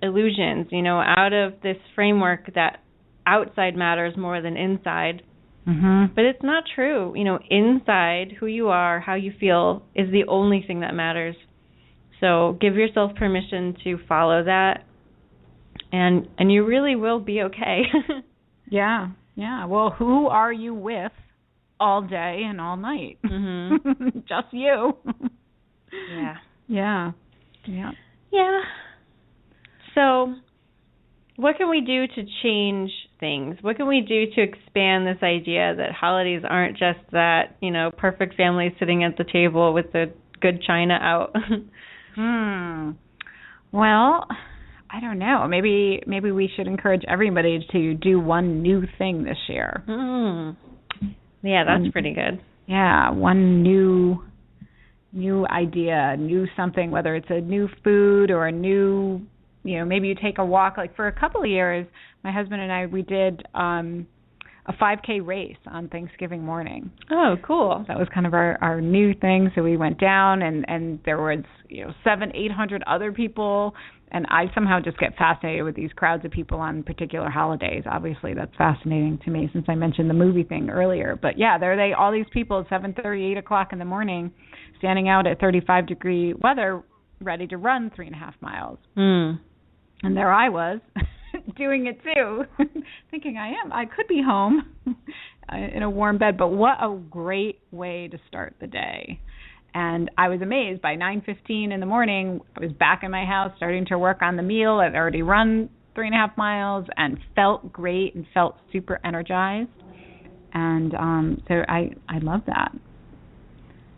illusions, out of this framework that outside matters more than inside. Mm-hmm. But it's not true. Inside, who you are, how you feel, is the only thing that matters. So give yourself permission to follow that, and you really will be okay. Yeah. Well, who are you with all day and all night? Mm-hmm. Just you. Yeah. Yeah. So what can we do to change things? What can we do to expand this idea that holidays aren't just that, perfect family sitting at the table with the good china out? Well, I don't know. Maybe we should encourage everybody to do one new thing this year. Yeah, that's pretty good. Yeah, one new idea, new something, whether it's a new food or a new, maybe you take a walk. Like for a couple of years, my husband and I, we did a a 5K race on Thanksgiving morning. Oh, cool. That was kind of our new thing. So we went down, and there was 700-800 other people, and I somehow just get fascinated with these crowds of people on particular holidays. Obviously, that's fascinating to me since I mentioned the movie thing earlier. But yeah, there they all these people at 7:30, 8 o'clock in the morning, standing out at 35-degree weather, ready to run 3.5 miles. Mm. And there I was, doing it too, thinking I could be home in a warm bed, but what a great way to start the day. And I was amazed. By 9:15 in the morning, I was back in my house starting to work on the meal. I'd already run 3.5 miles and felt great and felt super energized. And so I love that.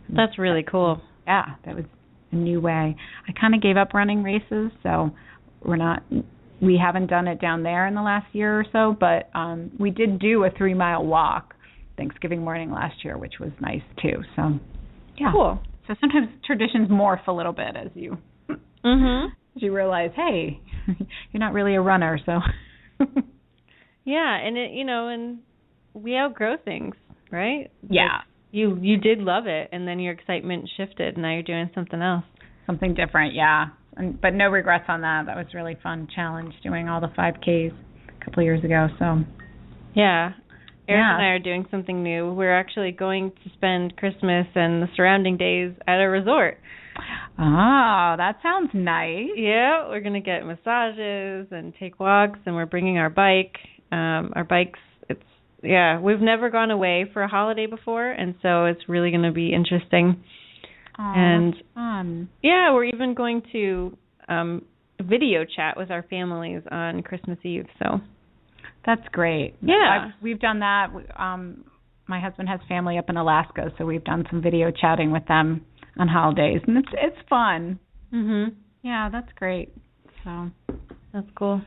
That's really cool. Yeah, that was a new way. I kind of gave up running races, so we haven't done it down there in the last year or so, but we did do a 3-mile walk Thanksgiving morning last year, which was nice too. So yeah. Cool. So sometimes traditions morph a little bit as you as you realize, hey, you're not really a runner, so yeah, and and we outgrow things, right? Yeah. Like you did love it, and then your excitement shifted, and now you're doing something else. Something different, yeah. But no regrets on that. That was a really fun challenge, doing all the 5Ks a couple of years ago. So yeah. Erin and I are doing something new. We're actually going to spend Christmas and the surrounding days at a resort. Oh, that sounds nice. Yeah, we're going to get massages and take walks, and we're bringing our bike. Our bikes, we've never gone away for a holiday before, and so it's really going to be interesting. Oh, and that's fun. Yeah, we're even going to video chat with our families on Christmas Eve, so... That's great. Yeah. We've done that. My husband has family up in Alaska, so we've done some video chatting with them on holidays, and it's fun. Mhm. Yeah, that's great. So that's cool.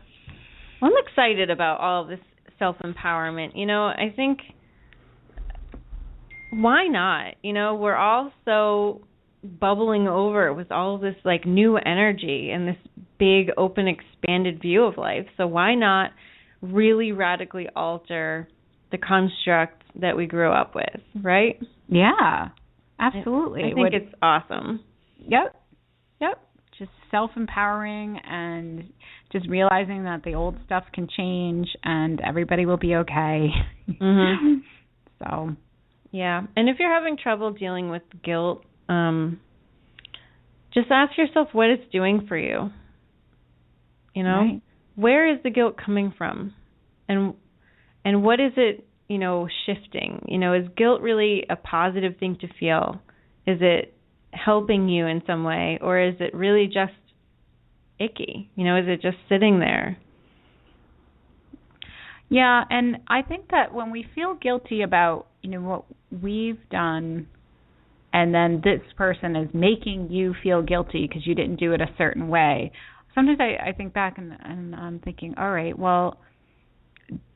Well, I'm excited about all of this self-empowerment. I think why not? We're all so bubbling over with all of this like new energy and this big, open, expanded view of life. So why not really radically alter the construct that we grew up with, right? Yeah, absolutely. I think it's awesome. Yep. Just self-empowering and just realizing that the old stuff can change and everybody will be okay. Mm-hmm. So, yeah. And if you're having trouble dealing with guilt, just ask yourself what it's doing for you. Right. Where is the guilt coming from? And what is it, shifting? Is guilt really a positive thing to feel? Is it helping you in some way? Or is it really just icky? Is it just sitting there? Yeah, and I think that when we feel guilty about, what we've done, and then this person is making you feel guilty because you didn't do it a certain way, sometimes I think back and I'm thinking, all right, well,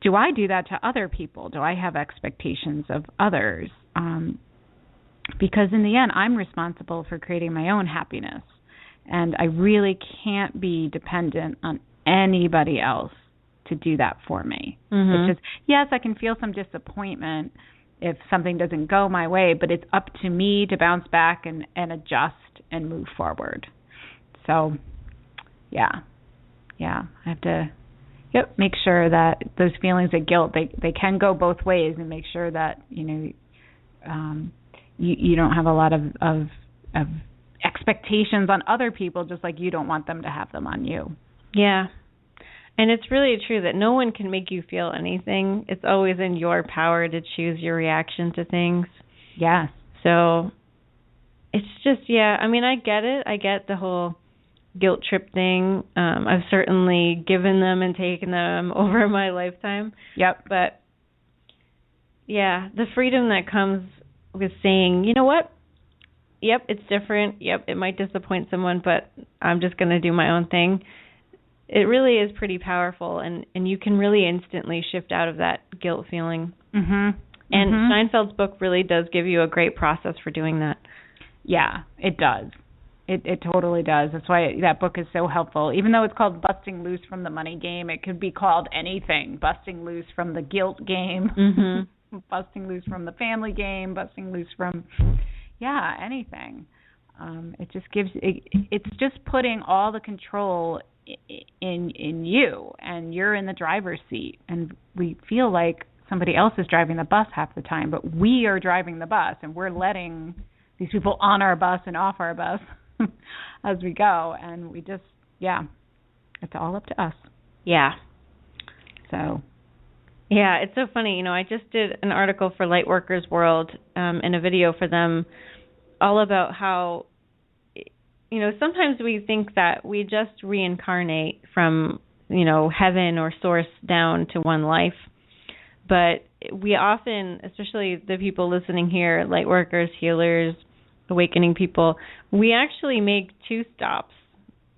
do I do that to other people? Do I have expectations of others? Because in the end, I'm responsible for creating my own happiness. And I really can't be dependent on anybody else to do that for me. Mm-hmm. It's just, yes, I can feel some disappointment if something doesn't go my way, but it's up to me to bounce back and adjust and move forward. So... Yeah, I have to make sure that those feelings of guilt, they can go both ways, and make sure that, you don't have a lot of expectations on other people, just like you don't want them to have them on you. Yeah, and it's really true that no one can make you feel anything. It's always in your power to choose your reaction to things. Yes. So it's just, I get it. I get the whole guilt trip thing. I've certainly given them and taken them over my lifetime. Yep. But yeah, the freedom that comes with saying, you know what? Yep, it's different. Yep, it might disappoint someone, but I'm just going to do my own thing. It really is pretty powerful, and you can really instantly shift out of that guilt feeling. Mm-hmm. And Steinfeld's book really does give you a great process for doing that. Yeah, it does. It totally does. That's why that book is so helpful. Even though it's called Busting Loose from the Money Game, it could be called anything. Busting Loose from the Guilt Game, Busting Loose from the Family Game, Busting Loose from, anything. It just gives, it's just putting all the control in you, and you're in the driver's seat. And we feel like somebody else is driving the bus half the time, but we are driving the bus, and we're letting these people on our bus and off our bus as we go, and we just, it's all up to us. Yeah. So. Yeah, it's so funny. I just did an article for Lightworkers World and a video for them all about how, sometimes we think that we just reincarnate from, heaven or source down to one life. But we often, especially the people listening here, Lightworkers, healers, awakening people, we actually make 2 stops.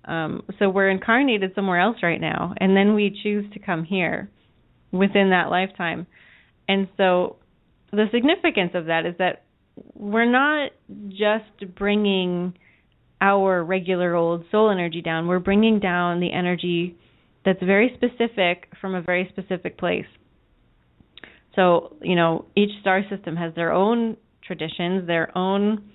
So we're incarnated somewhere else right now, and then we choose to come here within that lifetime. And so the significance of that is that we're not just bringing our regular old soul energy down. We're bringing down the energy that's very specific from a very specific place. So, each star system has their own traditions, their own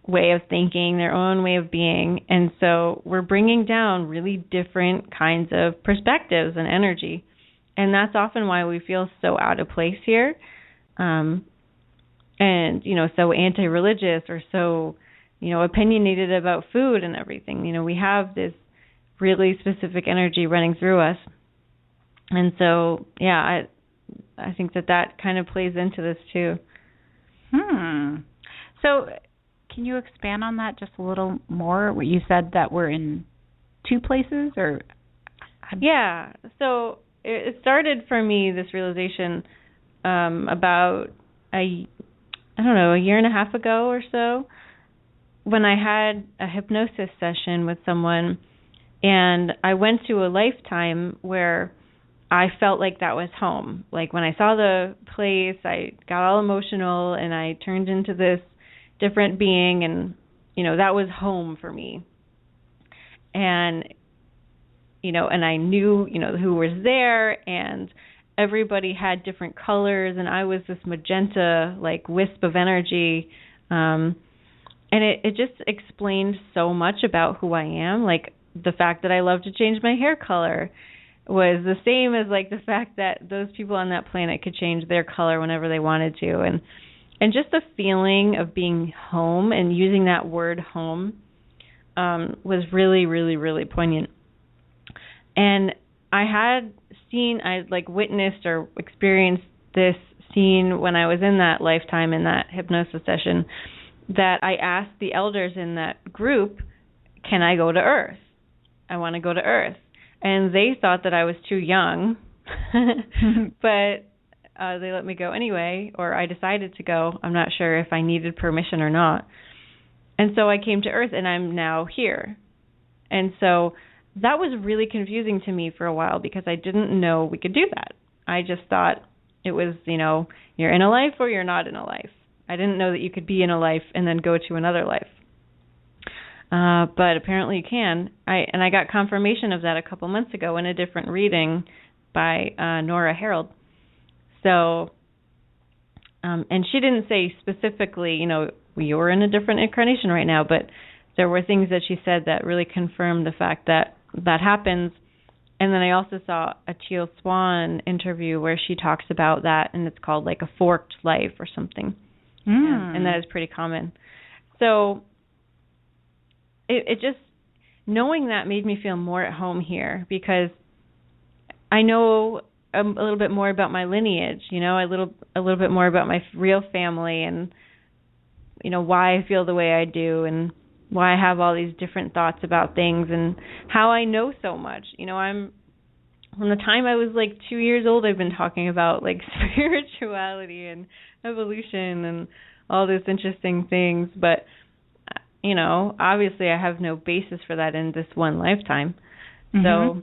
way of thinking, their own way of being. And so we're bringing down really different kinds of perspectives and energy. And that's often why we feel so out of place here. And, so anti-religious or so, opinionated about food and everything. We have this really specific energy running through us. And so, I think that kind of plays into this too. So can you expand on that just a little more? You said that we're in 2 places, or? Yeah. So it started for me, this realization, about a year and a half ago or so, when I had a hypnosis session with someone, and I went to a lifetime where I felt like that was home. Like when I saw the place, I got all emotional and I turned into this different being, and, that was home for me. And, and I knew, who was there, and everybody had different colors, and I was this magenta, like, wisp of energy. And it just explained so much about who I am. Like the fact that I love to change my hair color was the same as like the fact that those people on that planet could change their color whenever they wanted to. And just the feeling of being home and using that word home was really, really, really poignant. And I witnessed or experienced this scene when I was in that lifetime, in that hypnosis session, that I asked the elders in that group, can I go to Earth? I want to go to Earth. And they thought that I was too young, but they let me go anyway, or I decided to go. I'm not sure if I needed permission or not. And so I came to Earth, and I'm now here. And so that was really confusing to me for a while, because I didn't know we could do that. I just thought it was, you're in a life or you're not in a life. I didn't know that you could be in a life and then go to another life. But apparently you can. I got confirmation of that a couple months ago in a different reading by Nora Harold. So, and she didn't say specifically, you're in a different incarnation right now, but there were things that she said that really confirmed the fact that that happens. And then I also saw a Teal Swan interview where she talks about that, and it's called like a forked life or something. And that is pretty common. So it just, knowing that made me feel more at home here, because I know a little bit more about my lineage, a little bit more about my real family, and, why I feel the way I do, and why I have all these different thoughts about things, and how I know so much. From the time I was like 2 years old, I've been talking about like spirituality and evolution and all these interesting things, but obviously I have no basis for that in this one lifetime. So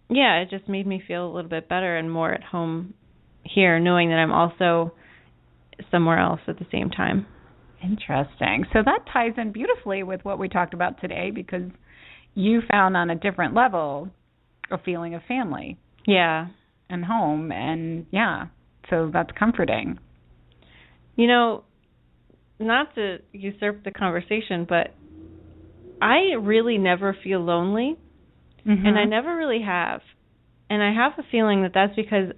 yeah, it just made me feel a little bit better and more at home here, knowing that I'm also somewhere else at the same time. Interesting. So that ties in beautifully with what we talked about today, because you found on a different level a feeling of family. Yeah. And home, and so that's comforting. You know, not to usurp the conversation, but I really never feel lonely, and I never really have. And I have a feeling that that's because,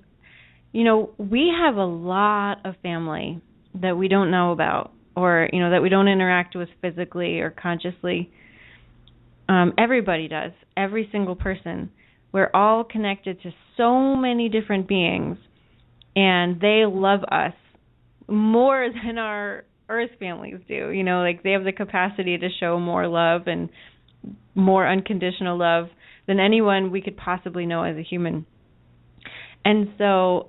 you know, we have a lot of family that we don't know about, or, you know, that we don't interact with physically or consciously. Everybody does, every single person. We're all connected to so many different beings, and they love us more than our Earth families do. You know, like, they have the capacity to show more love and more unconditional love than anyone we could possibly know as a human. And so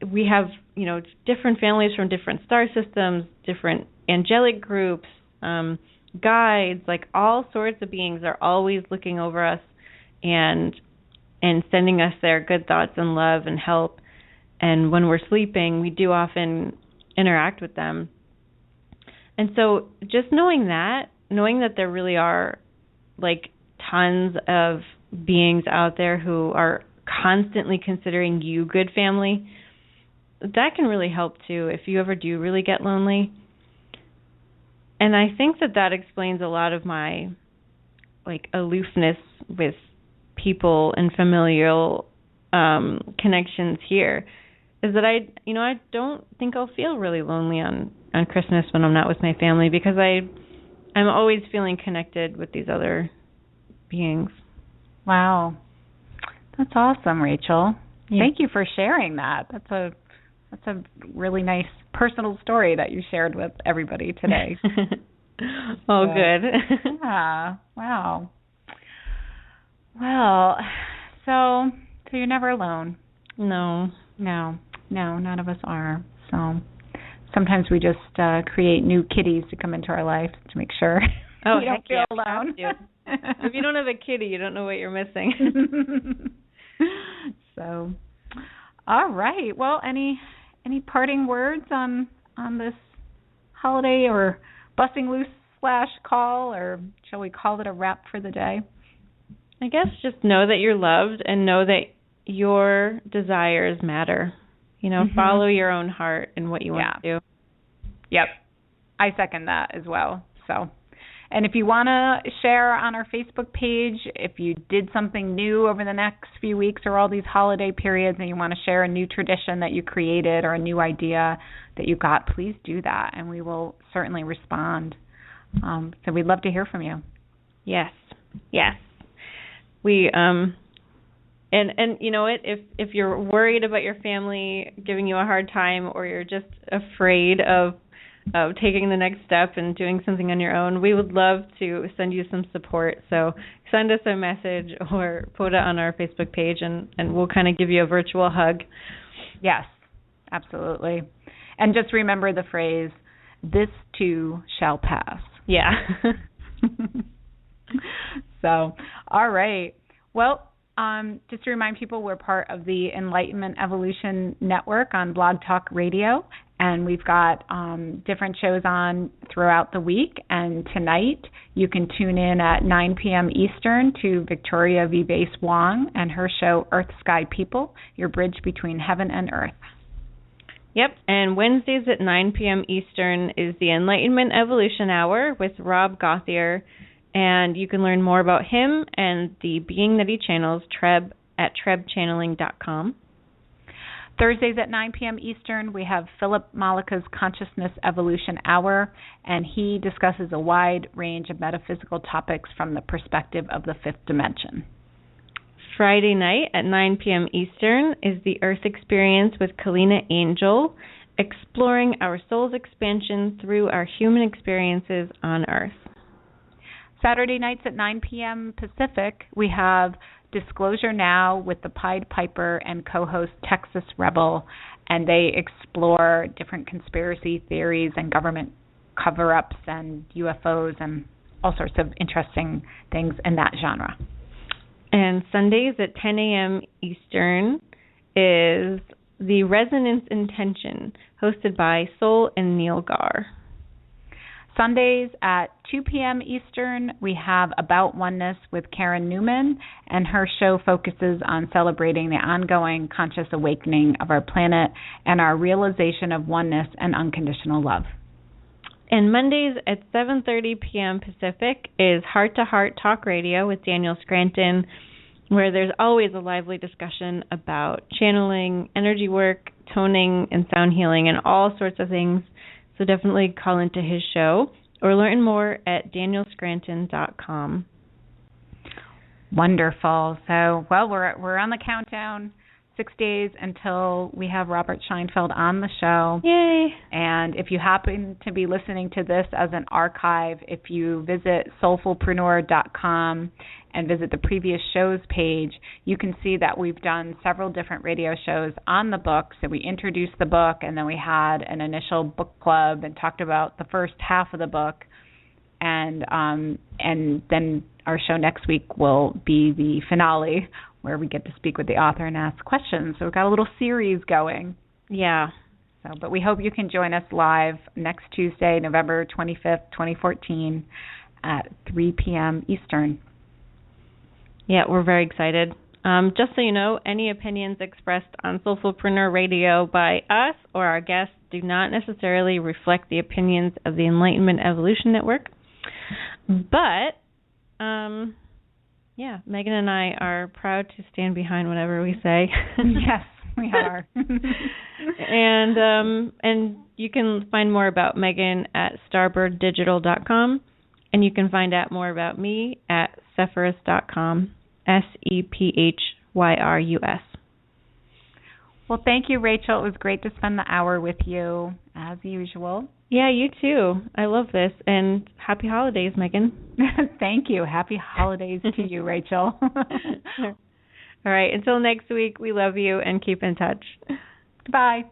we have, you know, different families from different star systems, different angelic groups, guides, like all sorts of beings are always looking over us and sending us their good thoughts and love and help. And when we're sleeping, we do often interact with them. And so just knowing that there really are like tons of beings out there who are constantly considering you good family, that can really help too if you ever do really get lonely. And I think that explains a lot of my like aloofness with people and familial connections here, is that I don't think I'll feel really lonely on Christmas when I'm not with my family, because I'm always feeling connected with these other beings. Wow. That's awesome, Rachel. Yeah. Thank you for sharing that. That's a really nice personal story that you shared with everybody today. Good. Yeah. Wow. Well, so you're never alone. No, none of us are. So sometimes we just create new kitties to come into our life to make sure we don't feel alone. If you don't have a kitty, you don't know what you're missing. So, all right. Well, any parting words on this holiday, or busting loose / call, or shall we call it a wrap for the day? I guess just know that you're loved, and know that your desires matter. You know, follow your own heart and what you want to do. Yep. I second that as well. So, and if you want to share on our Facebook page, if you did something new over the next few weeks or all these holiday periods, and you want to share a new tradition that you created or a new idea that you got, please do that, and we will certainly respond. So we'd love to hear from you. Yes. We and you know what, if you're worried about your family giving you a hard time, or you're just afraid of taking the next step and doing something on your own, we would love to send you some support. So send us a message or put it on our Facebook page, and we'll kind of give you a virtual hug. Yes, absolutely. And just remember the phrase, "This too shall pass." Yeah. So, all right. Well, just to remind people, we're part of the Enlightenment Evolution Network on Blog Talk Radio, and we've got different shows on throughout the week. And tonight, you can tune in at 9 p.m. Eastern to Victoria V. Wong and her show, Earth, Sky, People, Your Bridge Between Heaven and Earth. Yep, and Wednesdays at 9 p.m. Eastern is the Enlightenment Evolution Hour with Rob Gauthier, and you can learn more about him and the being that he channels, Treb, at trebchanneling.com. Thursdays at 9 p.m. Eastern, we have Philip Malika's Consciousness Evolution Hour, and he discusses a wide range of metaphysical topics from the perspective of the fifth dimension. Friday night at 9 p.m. Eastern is the Earth Experience with Kalina Angel, exploring our soul's expansion through our human experiences on Earth. Saturday nights at 9 p.m. Pacific, we have Disclosure Now with the Pied Piper and co-host Texas Rebel, and they explore different conspiracy theories and government cover-ups and UFOs and all sorts of interesting things in that genre. And Sundays at 10 a.m. Eastern is the Resonance Intention, hosted by Soul and Neil Gar. Sundays at 2 p.m. Eastern, we have About Oneness with Karen Newman, and her show focuses on celebrating the ongoing conscious awakening of our planet and our realization of oneness and unconditional love. And Mondays at 7:30 p.m. Pacific is Heart to Heart Talk Radio with Daniel Scranton, where there's always a lively discussion about channeling, energy work, toning, and sound healing, and all sorts of things. So definitely call into his show or learn more at danielscranton.com. Wonderful. So, well, we're on the countdown. 6 days until we have Robert Scheinfeld on the show. Yay! And if you happen to be listening to this as an archive, if you visit Soulfullpreneur.com and visit the previous shows page, you can see that we've done several different radio shows on the book. So we introduced the book, and then we had an initial book club and talked about the first half of the book. And then our show next week will be the finale, where we get to speak with the author and ask questions. So we've got a little series going. Yeah. So, but we hope you can join us live next Tuesday, November 25th, 2014, at 3 p.m. Eastern. Yeah, we're very excited. Just so you know, any opinions expressed on Soulfullpreneur Radio by us or our guests do not necessarily reflect the opinions of the Enlightenment Evolution Network. But, yeah, Megan and I are proud to stand behind whatever we say. Yes, we are. And you can find more about Megan at starbirddigital.com, and you can find out more about me at sephirus.com, SEPHYRUS. Well, thank you, Rachel. It was great to spend the hour with you, as usual. Yeah, you too. I love this. And happy holidays, Megan. Thank you. Happy holidays to you, Rachel. All right. Until next week, we love you and keep in touch. Bye.